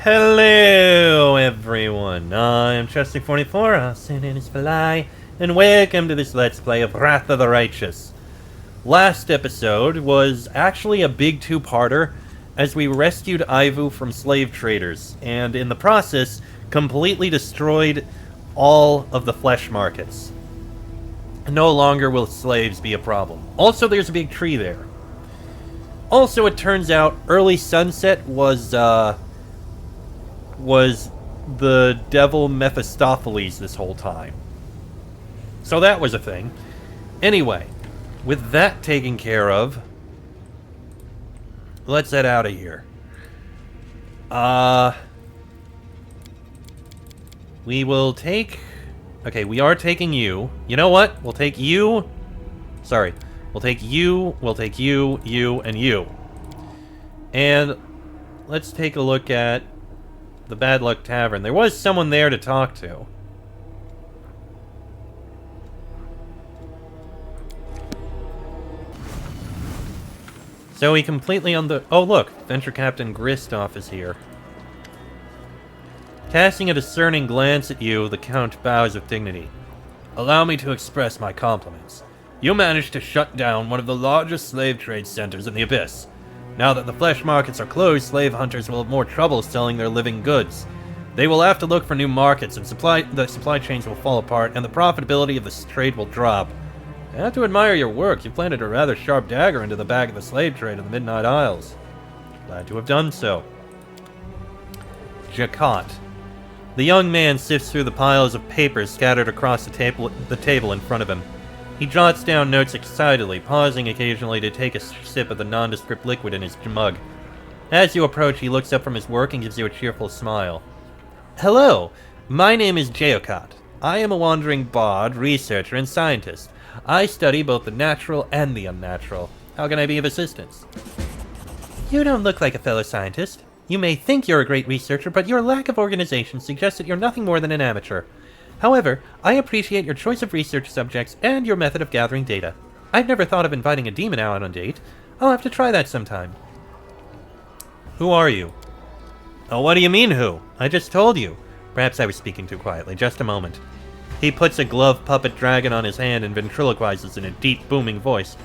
Hello, everyone. I'm Chester44, also known as Fly, and welcome to this Let's Play of Wrath of the Righteous. Last episode was actually a big two-parter, as we rescued Ivu from slave traders, and in the process, completely destroyed all of the flesh markets. No longer will slaves be a problem. Also, there's a big tree there. Also, it turns out early sunset was the devil Mephistopheles this whole time. So that was a thing. Anyway, with that taken care of, let's head out of here. We will take... Okay, we are taking you. You know what? We'll take you... Sorry. We'll take you, you, and you. And let's take a look at the Bad Luck Tavern. There was someone there to talk to. So we completely Oh, look! Venture Captain Gristoff is here. Casting a discerning glance at you, the Count bows with dignity. Allow me to express my compliments. You managed to shut down one of the largest slave trade centers in the Abyss. Now that the flesh markets are closed, slave hunters will have more trouble selling their living goods. They will have to look for new markets, and the supply chains will fall apart, and the profitability of this trade will drop. I have to admire your work. You planted a rather sharp dagger into the back of the slave trade in the Midnight Isles. Glad to have done so. Jacot. The young man sifts through the piles of papers scattered across the table in front of him. He jots down notes excitedly, pausing occasionally to take a sip of the nondescript liquid in his mug. As you approach, he looks up from his work and gives you a cheerful smile. Hello, my name is Jacot. I am a wandering bard, researcher, and scientist. I study both the natural and the unnatural. How can I be of assistance? You don't look like a fellow scientist. You may think you're a great researcher, but your lack of organization suggests that you're nothing more than an amateur. However, I appreciate your choice of research subjects and your method of gathering data. I've never thought of inviting a demon out on a date. I'll have to try that sometime. Who are you? Oh, what do you mean, who? I just told you. Perhaps I was speaking too quietly. Just a moment. He puts a glove puppet dragon on his hand and ventriloquizes in a deep, booming voice.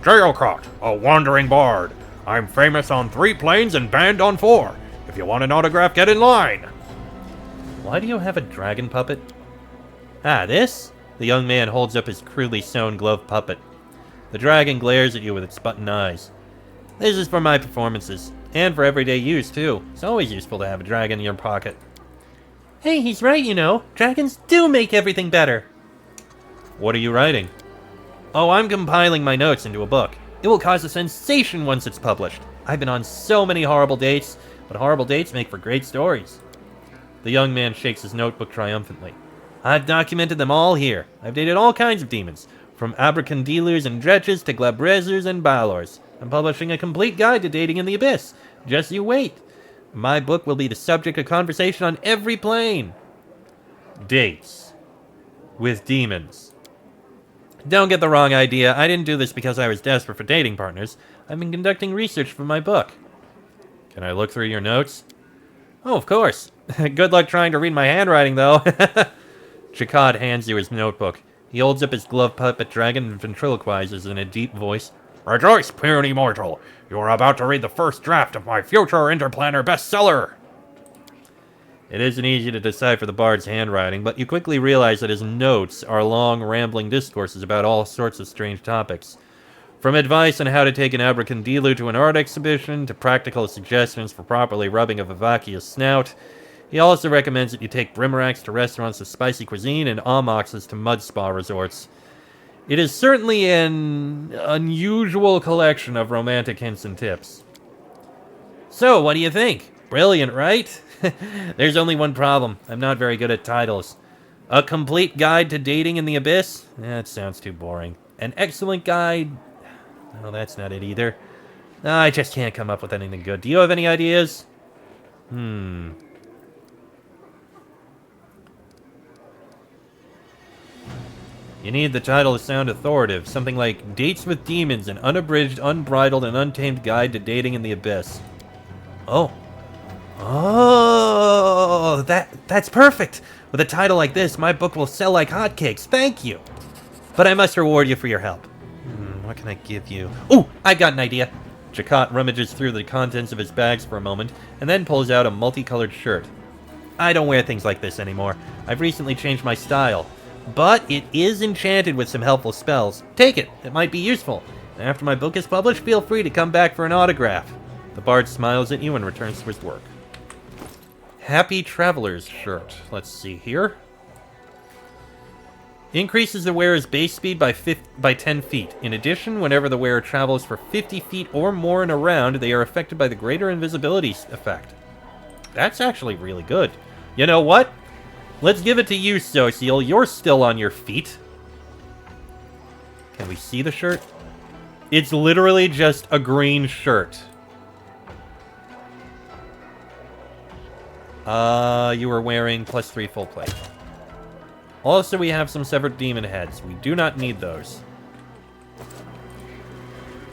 Jacot, a wandering bard. I'm famous on 3 planes and banned on 4. If you want an autograph, get in line. Why do you have a dragon puppet? Ah, this? The young man holds up his crudely sewn glove puppet. The dragon glares at you with its button eyes. This is for my performances, and for everyday use, too. It's always useful to have a dragon in your pocket. Hey, he's right, you know. Dragons do make everything better. What are you writing? Oh, I'm compiling my notes into a book. It will cause a sensation once it's published. I've been on so many horrible dates, but horrible dates make for great stories. The young man shakes his notebook triumphantly. I've documented them all here. I've dated all kinds of demons, from abracandilus and dretches to glabrezers and balors. I'm publishing a complete guide to dating in the Abyss. Just you wait. My book will be the subject of conversation on every plane. Dates. With demons. Don't get the wrong idea. I didn't do this because I was desperate for dating partners. I've been conducting research for my book. Can I look through your notes? Oh, of course. Good luck trying to read my handwriting, though. Jacot hands you his notebook. He holds up his glove puppet dragon and ventriloquizes in a deep voice. Rejoice, puny mortal! You are about to read the first draft of my future Interplanar bestseller! It isn't easy to decipher the bard's handwriting, but you quickly realize that his notes are long, rambling discourses about all sorts of strange topics. From advice on how to take an abracandilu to an art exhibition, to practical suggestions for properly rubbing a Vivacia's snout. He also recommends that you take brimaracks to restaurants with spicy cuisine and amoxes to mud spa resorts. It is certainly an unusual collection of romantic hints and tips. So, what do you think? Brilliant, right? There's only one problem. I'm not very good at titles. A complete guide to dating in the Abyss? That sounds too boring. An excellent guide? No, that's not it either. I just can't come up with anything good. Do you have any ideas? You need the title to sound authoritative, something like Dates with Demons, an unabridged, unbridled, and untamed guide to dating in the Abyss. Oh. Oh, that's perfect! With a title like this, my book will sell like hotcakes. Thank you! But I must reward you for your help. What can I give you? Ooh, I've got an idea! Jacquot rummages through the contents of his bags for a moment, and then pulls out a multicolored shirt. I don't wear things like this anymore. I've recently changed my style. But it is enchanted with some helpful spells. Take it, it might be useful. And after my book is published, feel free to come back for an autograph. The bard smiles at you and returns to his work. Happy Traveler's shirt. Let's see here. Increases the wearer's base speed by 10 feet. In addition, whenever the wearer travels for 50 feet or more in a round, they are affected by the greater invisibility effect. That's actually really good. You know what? Let's give it to you, Sociel. You're still on your feet. Can we see the shirt? It's literally just a green shirt. You were wearing +3 full plate. Also, we have some severed demon heads. We do not need those.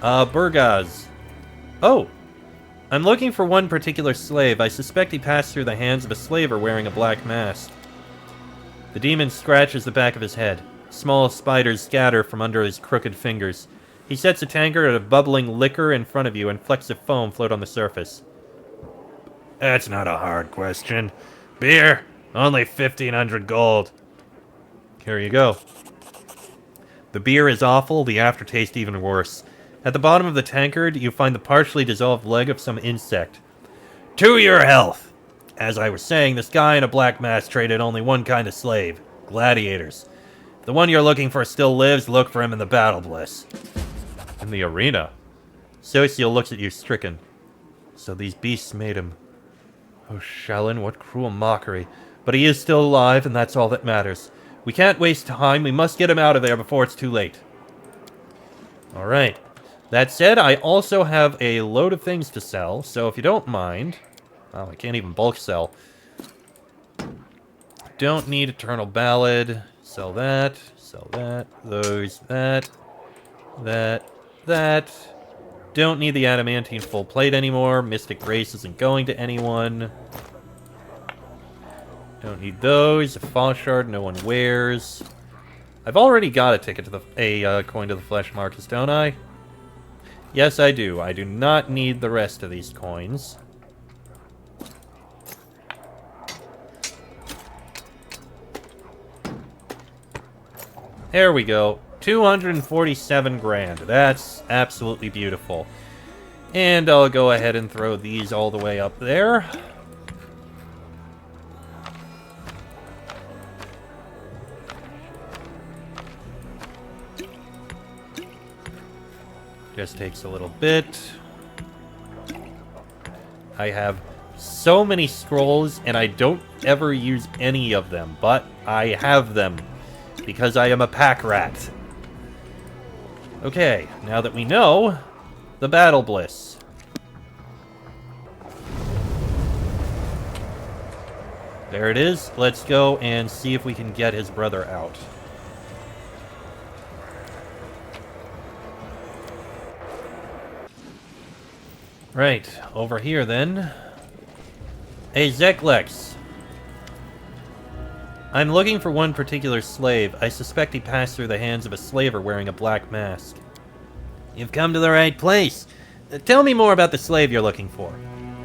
Burgaz. Oh! I'm looking for one particular slave. I suspect he passed through the hands of a slaver wearing a black mask. The demon scratches the back of his head. Small spiders scatter from under his crooked fingers. He sets a tankard of bubbling liquor in front of you, and flecks of foam float on the surface. That's not a hard question. Beer, only 1,500 gold. Here you go. The beer is awful, the aftertaste even worse. At the bottom of the tankard, you find the partially dissolved leg of some insect. To your health! As I was saying, this guy in a black mask traded only one kind of slave. Gladiators. If the one you're looking for still lives, look for him in the battle bliss. In the arena. Sociel looks at you, stricken. So these beasts made him. Oh, Shallon, what cruel mockery. But he is still alive, and that's all that matters. We can't waste time. We must get him out of there before it's too late. Alright. That said, I also have a load of things to sell, so if you don't mind... Oh, I can't even bulk sell. Don't need Eternal Ballad. Sell that. Sell that. Those. That. That. Don't need the Adamantine full plate anymore. Mystic Grace isn't going to anyone. Don't need those. A Fall Shard no one wears. I've already got a ticket to a coin to the Flesh Marcus, don't I? Yes, I do. I do not need the rest of these coins. There we go. 247 grand. That's absolutely beautiful. And I'll go ahead and throw these all the way up there. Just takes a little bit. I have so many scrolls, and I don't ever use any of them, but I have them, because I am a pack rat. Okay, now that we know, the Battle Bliss. There it is. Let's go and see if we can get his brother out. Right, over here then. Hey, Zeklex. I'm looking for one particular slave. I suspect he passed through the hands of a slaver wearing a black mask. You've come to the right place. Tell me more about the slave you're looking for.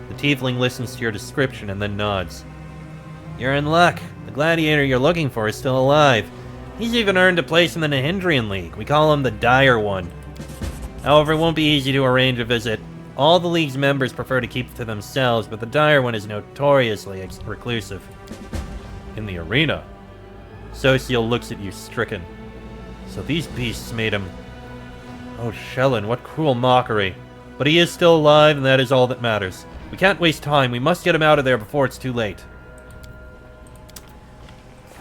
The tiefling listens to your description and then nods. You're in luck. The gladiator you're looking for is still alive. He's even earned a place in the Nahindrian League. We call him the Dire One. However, it won't be easy to arrange a visit. All the League's members prefer to keep to themselves, but the Dire One is notoriously reclusive. In the arena. Sociel looks at you, stricken. So these beasts made him... Oh, Shellin, what cruel mockery. But he is still alive, and that is all that matters. We can't waste time. We must get him out of there before it's too late.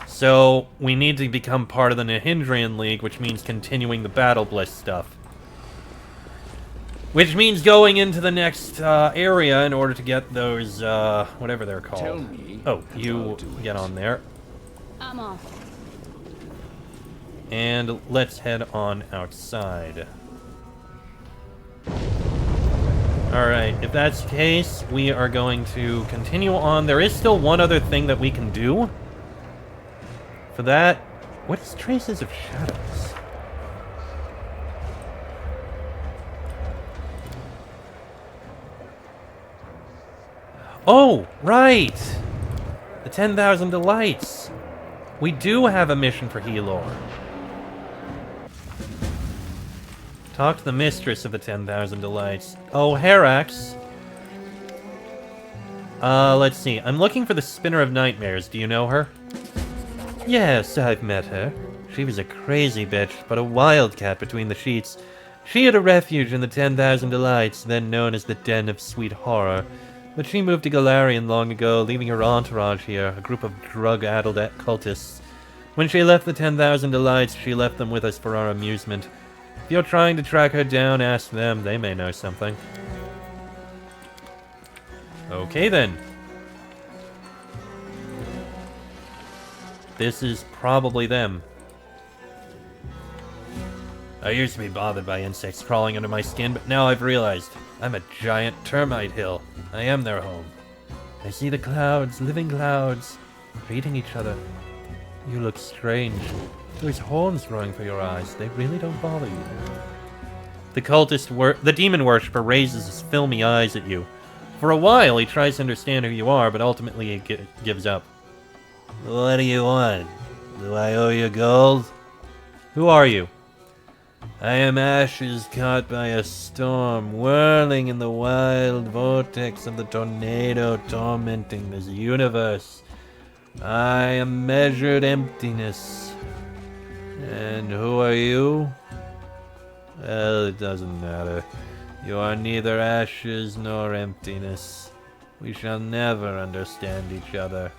So, we need to become part of the Nahindrian League, which means continuing the Battle Bliss stuff. Which means going into the next area in order to get those, whatever they're called. Tell me. Oh, you get on there. I'm off. And let's head on outside. Alright, if that's the case, we are going to continue on. There is still one other thing that we can do. For that, what is Traces of Shadows? Oh, right! The 10,000 Delights! We do have a mission for Helor. Talk to the mistress of the 10,000 Delights. Oh, Herax. Let's see. I'm looking for the Spinner of Nightmares. Do you know her? Yes, I've met her. She was a crazy bitch, but a wildcat between the sheets. She had a refuge in the 10,000 Delights, then known as the Den of Sweet Horror. But she moved to Galarian long ago, leaving her entourage here, a group of drug-addled cultists. When she left the 10,000 Delights, she left them with us for our amusement. If you're trying to track her down, ask them. They may know something. Okay, then. This is probably them. I used to be bothered by insects crawling under my skin, but now I've realized I'm a giant termite hill. I am their home. I see the clouds, living clouds, greeting each other. You look strange. There's horns growing for your eyes. They really don't bother you. The demon worshipper raises his filmy eyes at you. For a while, he tries to understand who you are, but ultimately he gives up. What do you want? Do I owe you gold? Who are you? I am ashes caught by a storm, whirling in the wild vortex of the tornado tormenting this universe. I am measured emptiness. And who are you? Well, it doesn't matter. You are neither ashes nor emptiness. We shall never understand each other.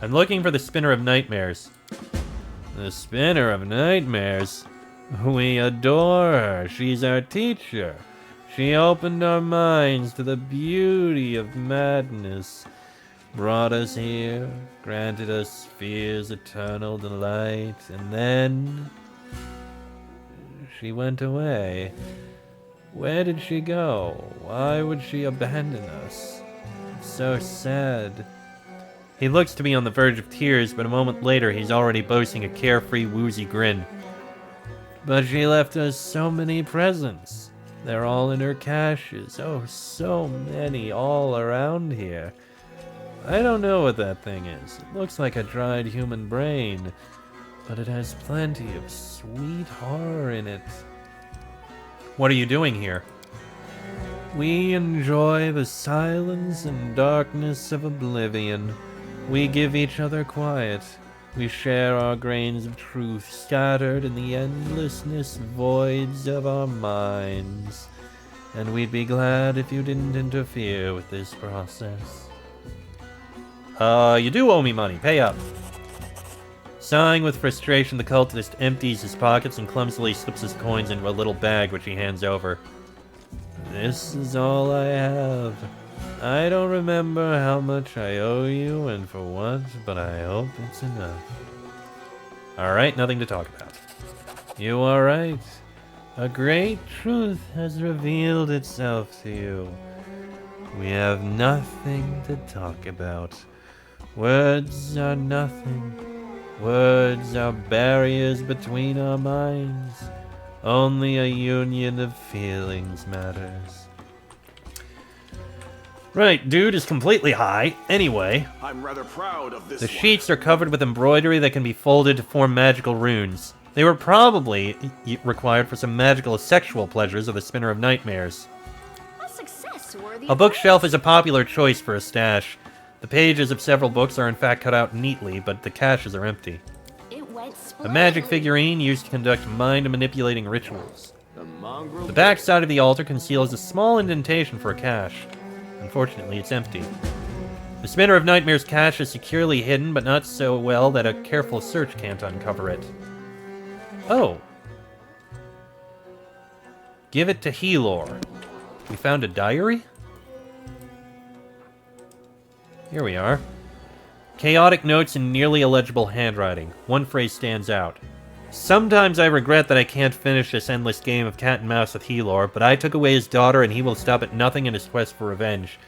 I'm looking for the Spinner of Nightmares. The Spinner of Nightmares? We adore her. She's our teacher. She opened our minds to the beauty of madness, brought us here, granted us fear's eternal delight, and then she went away. Where did she go? Why would she abandon us? It's so sad. He looks to be on the verge of tears, but a moment later he's already boasting a carefree, woozy grin. But she left us so many presents. They're all in her caches. Oh, so many all around here. I don't know what that thing is. It looks like a dried human brain, but it has plenty of sweet horror in it. What are you doing here? We enjoy the silence and darkness of oblivion. We give each other quiet. We share our grains of truth scattered in the endlessness voids of our minds. And we'd be glad if you didn't interfere with this process. You do owe me money. Pay up. Sighing with frustration, the cultist empties his pockets and clumsily slips his coins into a little bag which he hands over. This is all I have. I don't remember how much I owe you and for what, but I hope it's enough. Alright, nothing to talk about. You are right. A great truth has revealed itself to you. We have nothing to talk about. Words are nothing. Words are barriers between our minds. Only a union of feelings matters. Right, dude is completely high. Anyway, I'm rather proud of this. The sheets are covered with embroidery that can be folded to form magical runes. They were probably required for some magical sexual pleasures of the Spinner of Nightmares. A success worthy. A bookshelf is a popular choice for a stash. The pages of several books are in fact cut out neatly, but the caches are empty. It went A magic figurine used to conduct mind-manipulating rituals. The back side of the altar conceals a small indentation for a cache. Unfortunately, it's empty. The Spinner of Nightmares cache is securely hidden, but not so well that a careful search can't uncover it. Oh. Give it to Helor. We found a diary? Here we are. Chaotic notes in nearly illegible handwriting. One phrase stands out. Sometimes I regret that I can't finish this endless game of cat and mouse with Helor, but I took away his daughter and he will stop at nothing in his quest for revenge.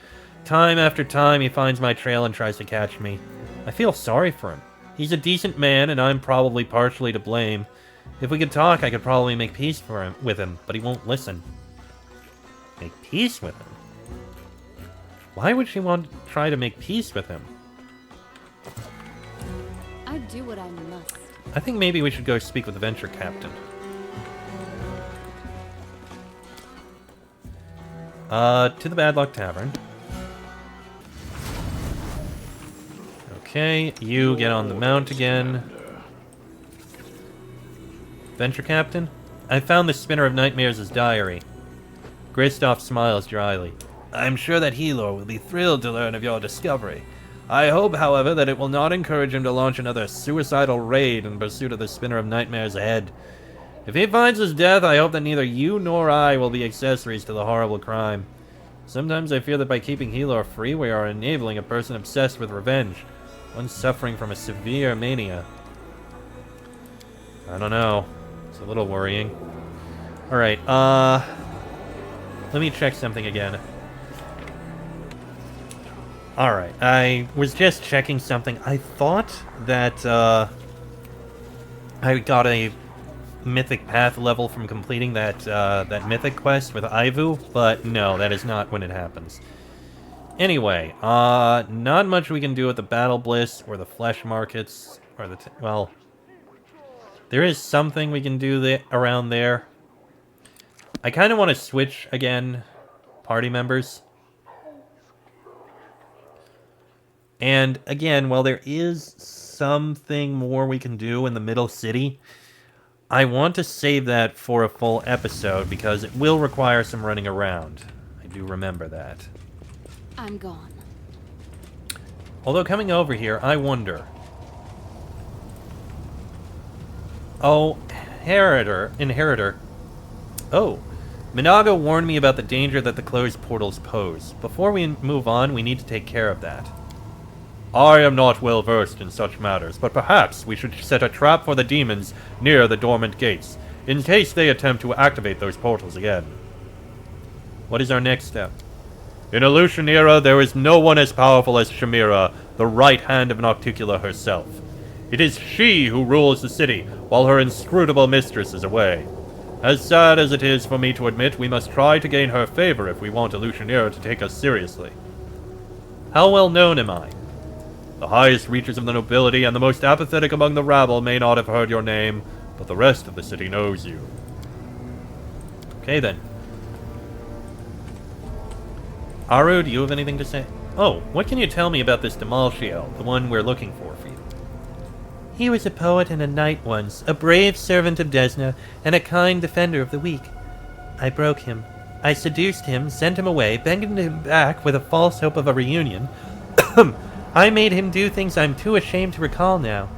Time after time he finds my trail and tries to catch me. I feel sorry for him. He's a decent man and I'm probably partially to blame. If we could talk, I could probably make peace with him, but he won't listen. Make peace with him? Why would she want to try to make peace with him? I do what I must. I think maybe we should go speak with the venture captain. To the Bad Luck Tavern. Okay, you get on the mount again. Venture captain? I found the Spinner of Nightmares' diary. Kristoff smiles dryly. I'm sure that Helor will be thrilled to learn of your discovery. I hope, however, that it will not encourage him to launch another suicidal raid in pursuit of the Spinner of Nightmares ahead. If he finds his death, I hope that neither you nor I will be accessories to the horrible crime. Sometimes I fear that by keeping Helor free, we are enabling a person obsessed with revenge, one suffering from a severe mania. I don't know. It's a little worrying. Alright, let me check something again. Alright, I was just checking something. I thought that, I got a Mythic Path level from completing that Mythic quest with Ivu, but no, that is not when it happens. Anyway, not much we can do with the Battle Bliss or the Flesh Markets, or the, well, there is something we can do around there. I kind of want to switch, again, party members. And again, while there is something more we can do in the middle city, I want to save that for a full episode because it will require some running around. I do remember that. I'm gone. Although coming over here, I wonder. Oh, Inheritor. Oh, Minago warned me about the danger that the closed portals pose. Before we move on, we need to take care of that. I am not well versed in such matters, but perhaps we should set a trap for the demons near the dormant gates, in case they attempt to activate those portals again. What is our next step? In Alushinyrra, there is no one as powerful as Shamira, the right hand of Nocticula herself. It is she who rules the city, while her inscrutable mistress is away. As sad as it is for me to admit, we must try to gain her favor if we want Alushinyrra to take us seriously. How well known am I? The highest reaches of the nobility and the most apathetic among the rabble may not have heard your name, but the rest of the city knows you. Okay then. Aru, do you have anything to say? Oh, what can you tell me about this Demalchiel, the one we're looking for you? He was a poet and a knight once, a brave servant of Desna, and a kind defender of the weak. I broke him. I seduced him, sent him away, begged him back with a false hope of a reunion. I made him do things I'm too ashamed to recall now.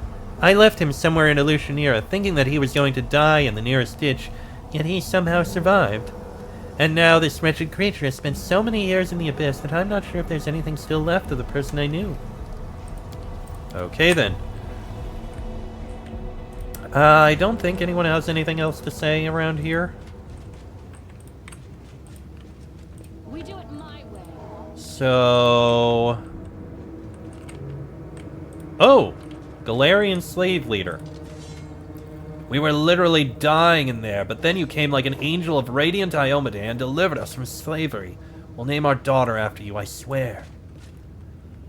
I left him somewhere in Alushinyrra, thinking that he was going to die in the nearest ditch, yet he somehow survived. And now this wretched creature has spent so many years in the abyss that I'm not sure if there's anything still left of the person I knew. Okay then. I don't think anyone has anything else to say around here. We do it my way. So... Oh! Galarian slave leader. We were literally dying in there, but then you came like an angel of radiant Iomedae and delivered us from slavery. We'll name our daughter after you, I swear.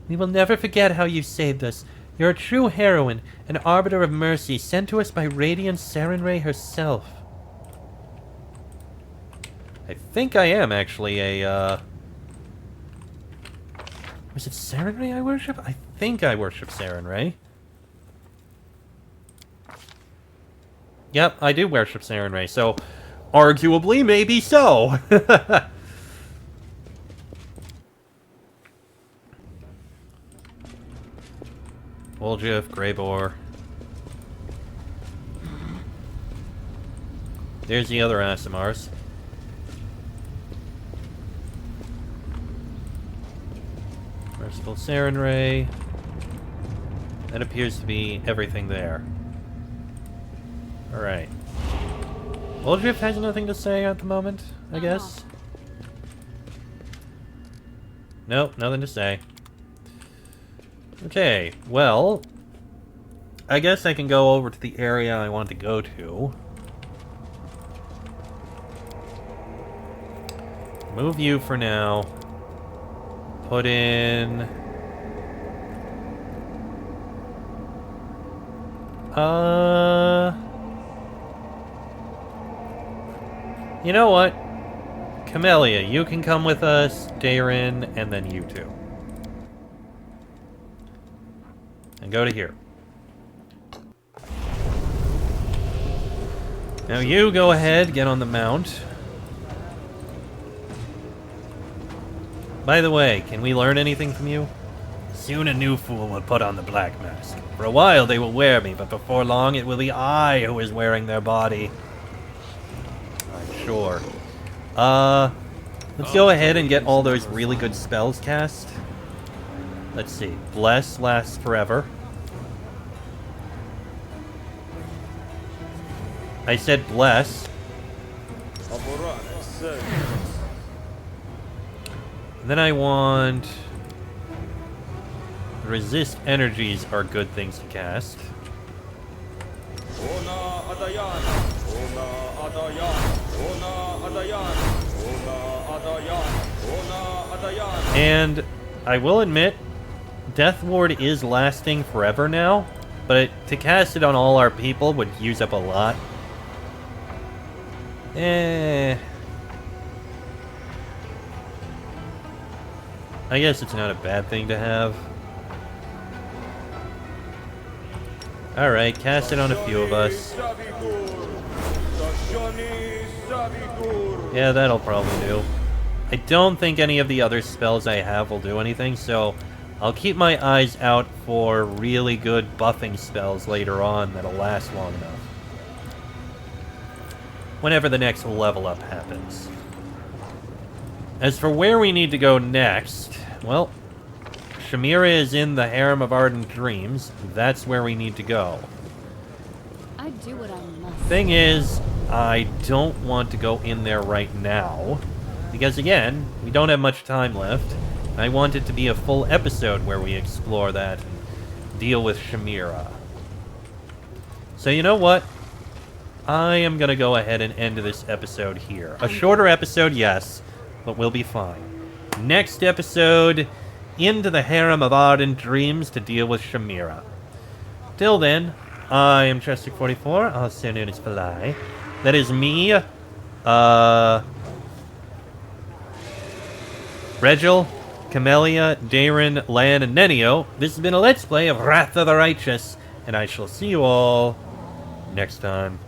We will never forget how you saved us. You're a true heroine, an arbiter of mercy, sent to us by Radiant Sarenrae herself. I think I am actually a, Was it Sarenrae I worship? I think I worship Sarenrae. Yep, I do worship Sarenrae, so arguably, maybe so. Woljif, Greybore. There's the other Asimars. Merciful Sarenrae. That appears to be everything there. Alright. Woldriff has nothing to say at the moment, I guess. Nope, nothing to say. Okay, well... I guess I can go over to the area I want to go to. Move you for now. Put in... You know what? Camellia, you can come with us, Darren, and then you two. And go to here. Now you go ahead, get on the mount. By the way, can we learn anything from you? Soon a new fool will put on the black mask. For a while they will wear me, but before long it will be I who is wearing their body. I'm sure. Let's go ahead and get all those really good spells cast. Let's see. Bless lasts forever. I said bless. And then I want... Resist energies are good things to cast. And I will admit, Death Ward is lasting forever now, but to cast it on all our people would use up a lot. I guess it's not a bad thing to have. Alright, cast it on a few of us. Yeah, that'll probably do. I don't think any of the other spells I have will do anything, so I'll keep my eyes out for really good buffing spells later on that'll last long enough. Whenever the next level up happens. As for where we need to go next, well, Shamira is in the Harem of Ardent Dreams. That's where we need to go. I do what I must. Thing is, I don't want to go in there right now. Because again, we don't have much time left. I want it to be a full episode where we explore that and deal with Shamira. So you know what? I am going to go ahead and end this episode here. A shorter episode, yes, but we'll be fine. Next episode, into the Harem of Ardent Dreams to deal with Shamira. Till then, I am Chester44, also known as Falai. That is me, Regil, Camellia, Darren, Lan, and Nenio. This has been a Let's Play of Wrath of the Righteous, and I shall see you all next time.